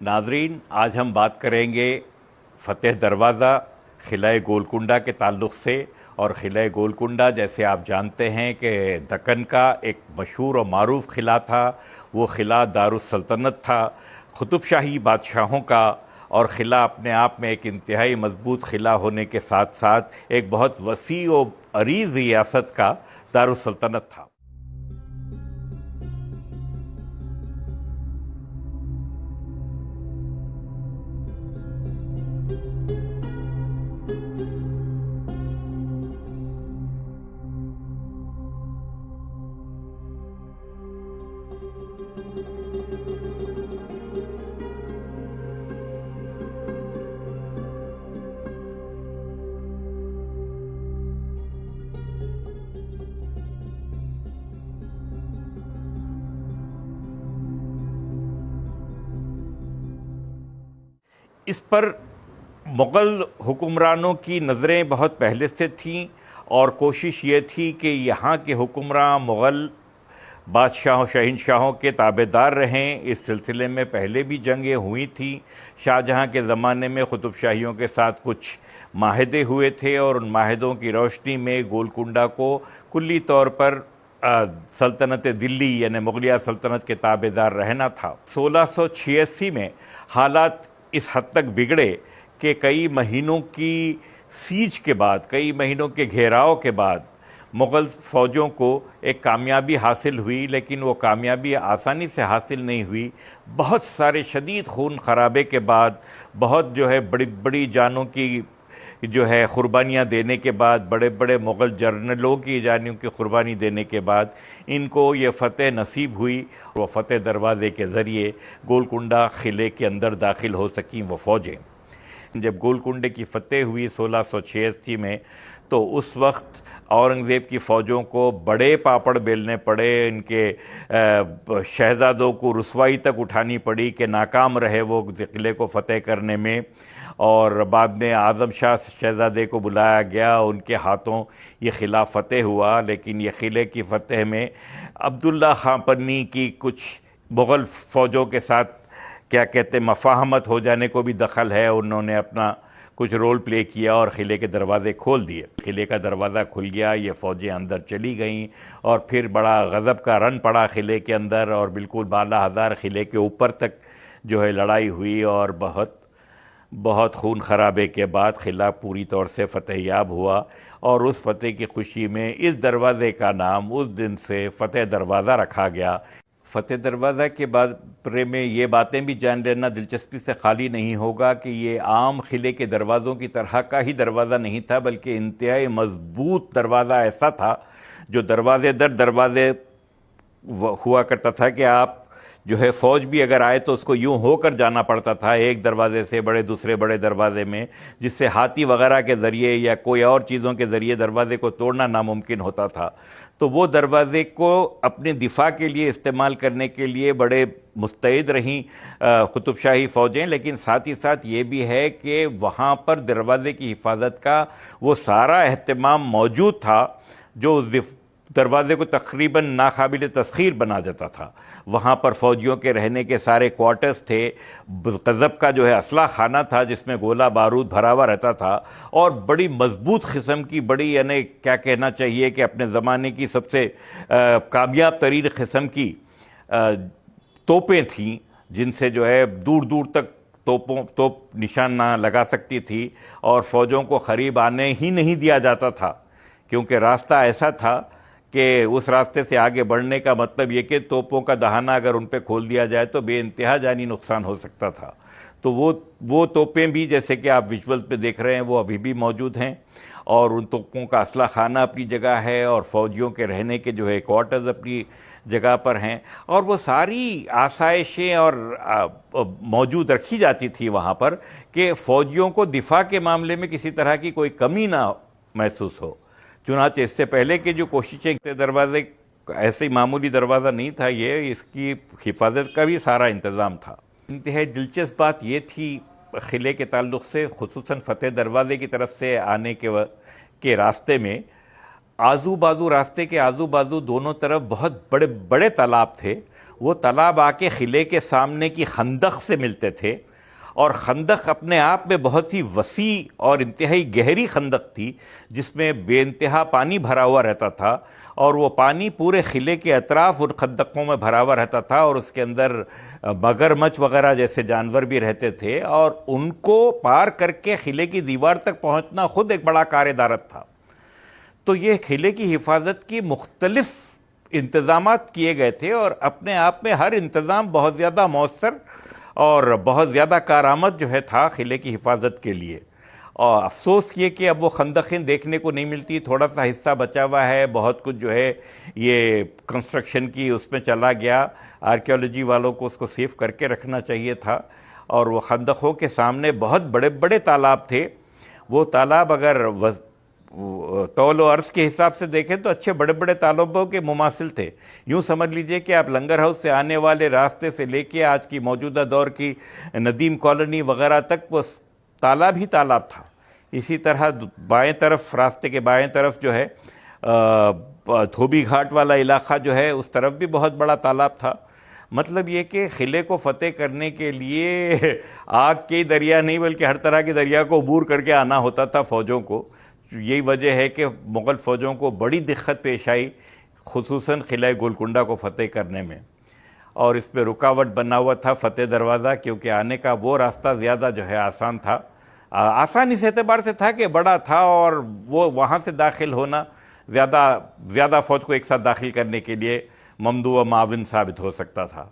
ناظرین، آج ہم بات کریں گے فتح دروازہ قلعہ گولکنڈہ کے تعلق سے۔ اور قلعہ گولکنڈہ جیسے آپ جانتے ہیں کہ دکن کا ایک مشہور و معروف قلعہ تھا۔ وہ قلعہ دارالسلطنت تھا، قطب شاہی بادشاہوں کا، اور قلعہ اپنے آپ میں ایک انتہائی مضبوط قلعہ ہونے کے ساتھ ساتھ ایک بہت وسیع و عریض ریاست کا دارالسلطنت تھا۔ اس پر مغل حکمرانوں کی نظریں بہت پہلے سے تھیں، اور کوشش یہ تھی کہ یہاں کے حکمراں مغل بادشاہوں شہنشاہوں کے تابع دار رہیں۔ اس سلسلے میں پہلے بھی جنگیں ہوئی تھیں۔ شاہ جہاں کے زمانے میں قطب شاہیوں کے ساتھ کچھ معاہدے ہوئے تھے، اور ان معاہدوں کی روشنی میں گولکنڈہ کو کلی طور پر سلطنت دلی یعنی مغلیہ سلطنت کے تابع دار رہنا تھا۔ 1686 میں حالات اس حد تک بگڑے کہ کئی مہینوں کی سیج کے بعد، کئی مہینوں کے گھیراؤ کے بعد مغل فوجوں کو ایک کامیابی حاصل ہوئی، لیکن وہ کامیابی آسانی سے حاصل نہیں ہوئی۔ بہت سارے شدید خون خرابے کے بعد، بہت بڑی بڑی جانوں کی قربانیاں دینے کے بعد، بڑے بڑے مغل جنرلوں کی جانوں کی قربانی دینے کے بعد ان کو یہ فتح نصیب ہوئی۔ وہ فتح دروازے کے ذریعے گولکنڈہ قلعے کے اندر داخل ہو سکیں وہ فوجیں۔ جب گولکنڈے کی فتح ہوئی 1686 میں، تو اس وقت اورنگزیب کی فوجوں کو بڑے پاپڑ بیلنے پڑے، ان کے شہزادوں کو رسوائی تک اٹھانی پڑی کہ ناکام رہے وہ قلعے کو فتح کرنے میں۔ اور بعد میں اعظم شاہ شہزادے کو بلایا گیا، ان کے ہاتھوں یہ قلعہ فتح ہوا۔ لیکن یہ قلعے کی فتح میں عبداللہ خاں پنی کی کچھ مغل فوجوں کے ساتھ مفاہمت ہو جانے کو بھی دخل ہے۔ انہوں نے اپنا کچھ رول پلے کیا اور قلعے کے دروازے کھول دیے۔ قلعے کا دروازہ کھل گیا، یہ فوجیں اندر چلی گئیں، اور پھر بڑا غضب کا رن پڑا قلعے کے اندر، اور بالکل بالا ہزار قلعے کے اوپر تک لڑائی ہوئی، اور بہت خون خرابے کے بعد قلعہ پوری طور سے فتح یاب ہوا۔ اور اس فتح کی خوشی میں اس دروازے کا نام اس دن سے فتح دروازہ رکھا گیا۔ فتح دروازہ کے بارے میں یہ باتیں بھی جان لینا دلچسپی سے خالی نہیں ہوگا کہ یہ عام قلعے کے دروازوں کی طرح کا ہی دروازہ نہیں تھا، بلکہ انتہائی مضبوط دروازہ ایسا تھا جو دروازے در دروازے ہوا کرتا تھا کہ آپ فوج بھی اگر آئے تو اس کو یوں ہو کر جانا پڑتا تھا ایک دروازے سے دوسرے بڑے دروازے میں، جس سے ہاتھی وغیرہ کے ذریعے یا کوئی اور چیزوں کے ذریعے دروازے کو توڑنا ناممکن ہوتا تھا۔ تو وہ دروازے کو اپنے دفاع کے لیے استعمال کرنے کے لیے بڑے مستعد رہیں قطب شاہی فوجیں، لیکن ساتھ ہی ساتھ یہ بھی ہے کہ وہاں پر دروازے کی حفاظت کا وہ سارا اہتمام موجود تھا جو اس دروازے کو تقریباً ناقابل تسخیر بنا دیتا تھا۔ وہاں پر فوجیوں کے رہنے کے سارے کوارٹرز تھے، قذب کا اسلحہ خانہ تھا جس میں گولہ بارود بھرا ہوا رہتا تھا، اور بڑی مضبوط قسم کی بڑی کیا کہنا چاہیے کہ اپنے زمانے کی سب سے کامیاب ترین قسم کی توپیں تھیں، جن سے دور دور تک توپ نشان نہ لگا سکتی تھی، اور فوجوں کو قریب آنے ہی نہیں دیا جاتا تھا، کیونکہ راستہ ایسا تھا کہ اس راستے سے آگے بڑھنے کا مطلب یہ کہ توپوں کا دہانہ اگر ان پہ کھول دیا جائے تو بے انتہا جانی نقصان ہو سکتا تھا۔ تو وہ توپیں بھی جیسے کہ آپ ویژول پہ دیکھ رہے ہیں وہ ابھی بھی موجود ہیں، اور ان توپوں کا اسلحہ خانہ اپنی جگہ ہے، اور فوجیوں کے رہنے کے کوارٹرز اپنی جگہ پر ہیں، اور وہ ساری آسائشیں اور موجود رکھی جاتی تھی وہاں پر کہ فوجیوں کو دفاع کے معاملے میں کسی طرح کی کوئی کمی نہ محسوس ہو۔ چنانچہ اس سے پہلے کہ جو کوششیں دروازے ایسے معمولی دروازہ نہیں تھا، یہ اس کی حفاظت کا بھی سارا انتظام تھا۔ انتہائی دلچسپ بات یہ تھی قلعے کے تعلق سے، خصوصاً فتح دروازے کی طرف سے آنے کے راستے میں راستے کے آزو بازو دونوں طرف بہت بڑے بڑے تالاب تھے۔ وہ تالاب آ کے قلعے کے سامنے کی خندق سے ملتے تھے، اور خندق اپنے آپ میں بہت ہی وسیع اور انتہائی گہری خندق تھی، جس میں بے انتہا پانی بھرا ہوا رہتا تھا، اور وہ پانی پورے قلعے کے اطراف ان خندقوں میں بھرا ہوا رہتا تھا، اور اس کے اندر مگرمچھ وغیرہ جیسے جانور بھی رہتے تھے، اور ان کو پار کر کے قلعے کی دیوار تک پہنچنا خود ایک بڑا کار دارت تھا۔ تو یہ قلعے کی حفاظت کی مختلف انتظامات کیے گئے تھے، اور اپنے آپ میں ہر انتظام بہت زیادہ مؤثر اور بہت زیادہ کارآمد جو ہے تھا قلعے کی حفاظت کے لیے۔ اور افسوس یہ کہ اب وہ خندقیں دیکھنے کو نہیں ملتی، تھوڑا سا حصہ بچا ہوا ہے، بہت کچھ جو ہے یہ کنسٹرکشن کی اس میں چلا گیا۔ آرکیالوجی والوں کو اس کو سیو کر کے رکھنا چاہیے تھا، اور وہ خندقوں کے سامنے بہت بڑے بڑے تالاب تھے۔ وہ تالاب اگر طول و عرض کے حساب سے دیکھیں تو اچھے بڑے بڑے تالابوں کے مماثل تھے۔ یوں سمجھ لیجئے کہ آپ لنگر ہاؤس سے آنے والے راستے سے لے کے آج کی موجودہ دور کی ندیم کالونی وغیرہ تک وہ تالاب ہی تالاب تھا۔ اسی طرح بائیں طرف، راستے کے بائیں طرف جو ہے دھوبی گھاٹ والا علاقہ جو ہے، اس طرف بھی بہت بڑا تالاب تھا۔ مطلب یہ کہ قلعے کو فتح کرنے کے لیے آگ کے دریا نہیں بلکہ ہر طرح کے دریا کو عبور کر کے آنا ہوتا تھا فوجوں کو۔ یہی وجہ ہے کہ مغل فوجوں کو بڑی دقت پیش آئی، خصوصاً قلعہ گولکنڈہ کو فتح کرنے میں، اور اس پہ رکاوٹ بنا ہوا تھا فتح دروازہ، کیونکہ آنے کا وہ راستہ زیادہ جو ہے آسان تھا، آسان اس اعتبار سے تھا کہ بڑا تھا، اور وہ وہاں سے داخل ہونا زیادہ فوج کو ایک ساتھ داخل کرنے کے لیے ممدوع و معاون ثابت ہو سکتا تھا۔